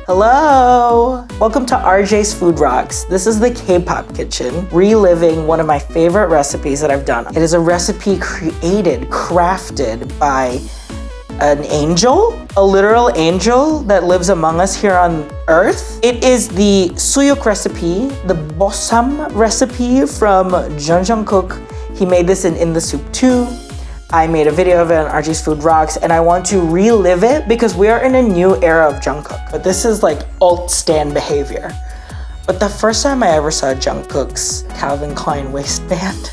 Hello! Welcome to RJ's Food Rocks. This is the K-pop kitchen, reliving one of my favorite recipes that I've done. It is a recipe crafted by an angel, a literal angel that lives among us here on Earth. It is the Suyuk recipe, the Bossam recipe from Jeon Jungkook. He made this in the Soup 2. I made a video of it on RJ's Food Rocks, and I want to relive it because we are in a new era of Jungkook. But this is like alt stan behavior. But the first time I ever saw Jungkook's Calvin Klein waistband,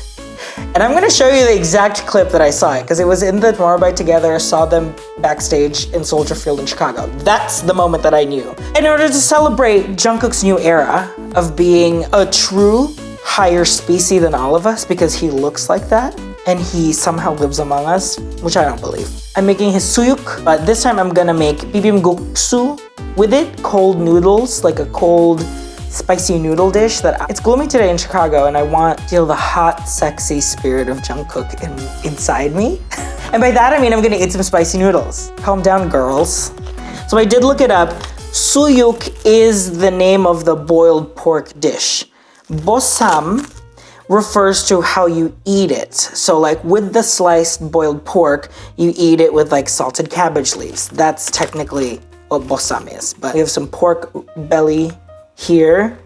and I'm gonna show you the exact clip that I saw it, because it was in the Tomorrow by Together. I saw them backstage in Soldier Field in Chicago. That's the moment that I knew. In order to celebrate Jungkook's new era of being a true higher species than all of us, because he looks like that, and he somehow lives among us, which I don't believe. I'm making his Suyuk, but this time I'm gonna make Bibim-guksu with it, cold noodles, like a cold spicy noodle dish that it's gloomy today in Chicago, and I want to feel the hot, sexy spirit of Jungkook inside me. And by that I mean I'm gonna eat some spicy noodles. Calm down, girls. So I did look it up. Suyuk is the name of the boiled pork dish. Bossam refers to how you eat it. So like with the sliced boiled pork, you eat it with like salted cabbage leaves. That's technically what bossam is. But we have some pork belly here,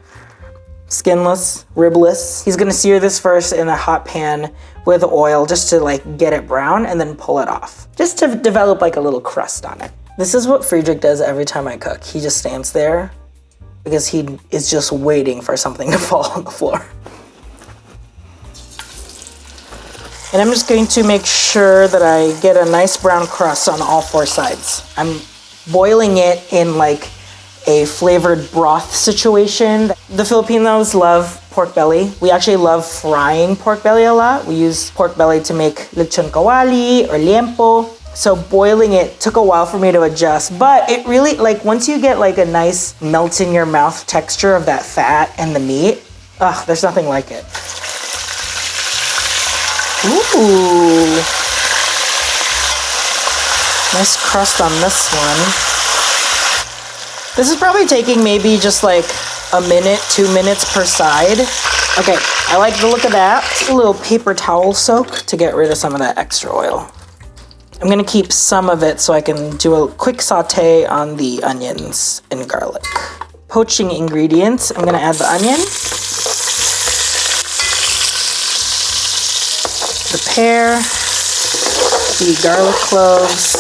skinless, ribless. He's gonna sear this first in a hot pan with oil just to like get it brown and then pull it off. Just to develop like a little crust on it. This is what Friedrich does every time I cook. He just stands there because he is just waiting for something to fall on the floor. And I'm just going to make sure that I get a nice brown crust on all four sides. I'm boiling it in like a flavored broth situation. The Filipinos love pork belly. We actually love frying pork belly a lot. We use pork belly to make lechon kawali or liempo. So boiling it took a while for me to adjust, but it really, like once you get like a nice melt in your mouth texture of that fat and the meat, there's nothing like it. Ooh, nice crust on this one. This is probably taking maybe just like a minute, 2 minutes per side. Okay, I like the look of that. A little paper towel soak to get rid of some of that extra oil. I'm gonna keep some of it so I can do a quick saute on the onions and garlic. Poaching ingredients, I'm gonna add the onion, the pear, the garlic cloves,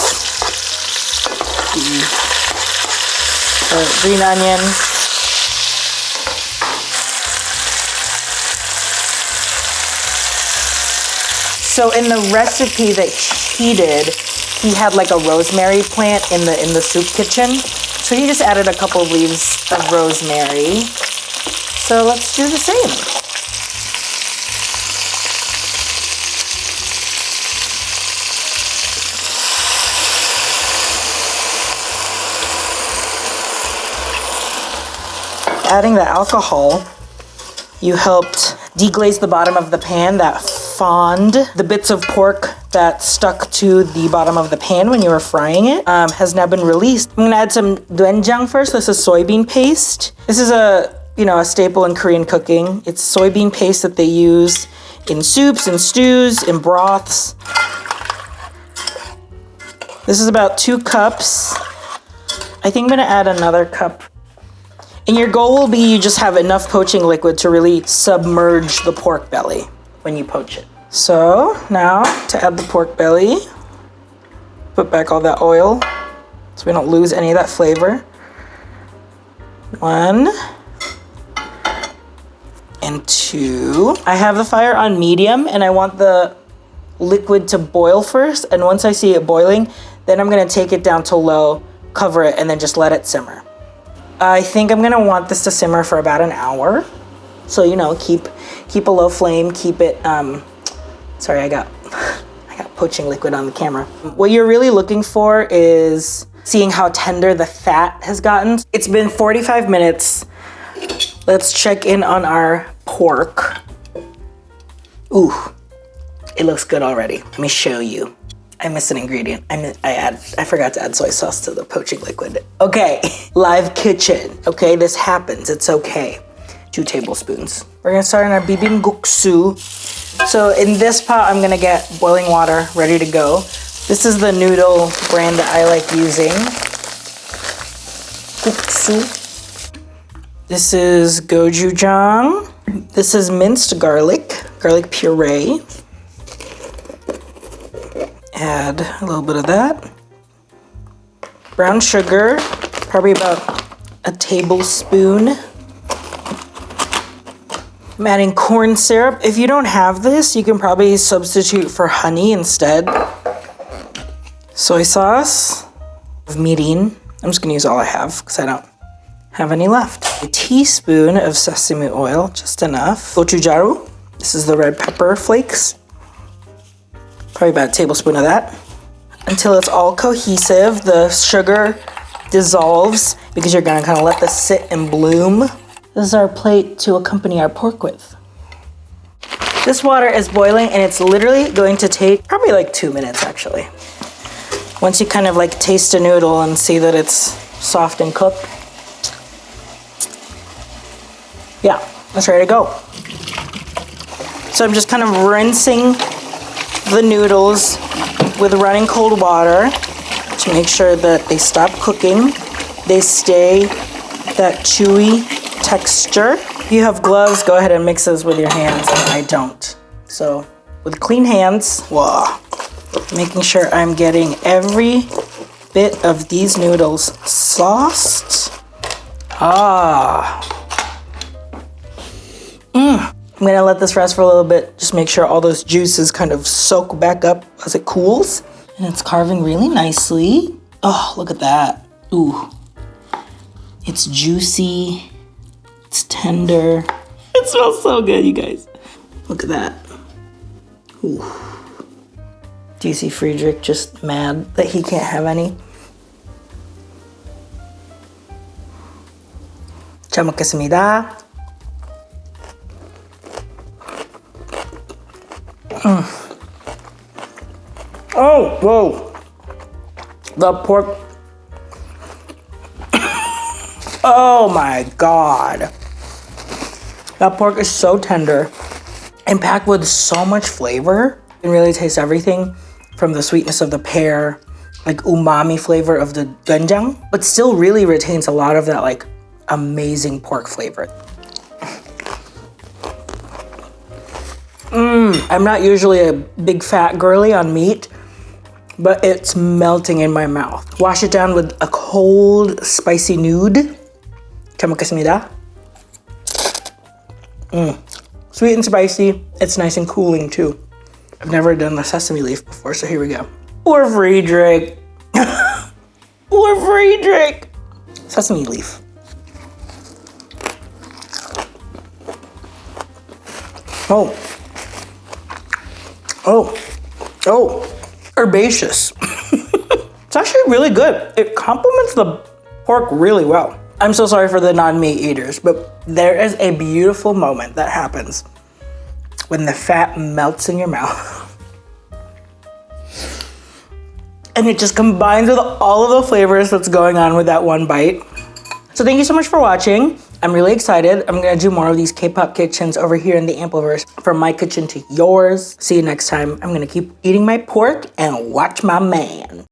the green onion, so in the recipe that he did, he had like a rosemary plant in the soup kitchen, so he just added a couple of leaves of rosemary. So let's do the same. Adding the alcohol, you helped deglaze the bottom of the pan. That fond, the bits of pork that stuck to the bottom of the pan when you were frying it, has now been released. I'm gonna add some doenjang first. This is soybean paste. This is a staple in Korean cooking. It's soybean paste that they use in soups and stews, in broths. This is about 2 cups. I think I'm gonna add another cup. And your goal will be you just have enough poaching liquid to really submerge the pork belly when you poach it. So now to add the pork belly, put back all that oil so we don't lose any of that flavor. 1 and 2. I have the fire on medium and I want the liquid to boil first. And once I see it boiling, then I'm gonna take it down to low, cover it, and then just let it simmer. I think I'm gonna want this to simmer for about an hour. So, keep a low flame, keep it, sorry, I got poaching liquid on the camera. What you're really looking for is seeing how tender the fat has gotten. It's been 45 minutes. Let's check in on our pork. Ooh, it looks good already. Let me show you. I missed an ingredient. I forgot to add soy sauce to the poaching liquid. Okay, live kitchen. Okay, this happens, it's okay. 2 tablespoons. We're gonna start in our Bibim-guksu. So in this pot, I'm gonna get boiling water ready to go. This is the noodle brand that I like using. Guksu. This is gochujang. This is minced garlic puree. Add a little bit of that. Brown sugar, probably about a tablespoon. I'm adding corn syrup. If you don't have this, you can probably substitute for honey instead. Soy sauce, mirin. I'm just gonna use all I have because I don't have any left. A teaspoon of sesame oil, just enough. Gochujang. This is the red pepper flakes. Probably about a tablespoon of that. Until it's all cohesive, the sugar dissolves because you're gonna kind of let this sit and bloom. This is our plate to accompany our pork with. This water is boiling and it's literally going to take probably like 2 minutes actually. Once you kind of like taste a noodle and see that it's soft and cooked. Yeah, it's ready to go. So I'm just kind of rinsing the noodles with running cold water to make sure that they stop cooking. They stay that chewy texture. If you have gloves, go ahead and mix those with your hands, and I don't. So with clean hands, whoa, making sure I'm getting every bit of these noodles sauced. I'm gonna let this rest for a little bit, just make sure all those juices kind of soak back up as it cools. And it's carving really nicely. Oh, look at that. Ooh. It's juicy, it's tender. It smells so good, you guys. Look at that. Ooh. Do you see Friedrich just mad that he can't have any? 잘 먹겠습니다. Oh, whoa. The pork. Oh my God. That pork is so tender and packed with so much flavor. You can really taste everything from the sweetness of the pear, like umami flavor of the doenjang, but still really retains a lot of that like amazing pork flavor. I'm not usually a big fat girly on meat, but it's melting in my mouth. Wash it down with a cold, spicy nude. 잘 먹겠습니다. Sweet and spicy. It's nice and cooling too. I've never done the sesame leaf before, so here we go. Poor Friedrich. Poor Friedrich. Sesame leaf. Oh. Herbaceous. It's actually really good. It complements the pork really well. I'm so sorry for the non-meat eaters, but there is a beautiful moment that happens when the fat melts in your mouth. And it just combines with all of the flavors that's going on with that one bite. So thank you so much for watching. I'm really excited. I'm gonna do more of these Kpop kitchens over here in the Ampliverse, from my kitchen to yours. See you next time. I'm gonna keep eating my pork and watch my man.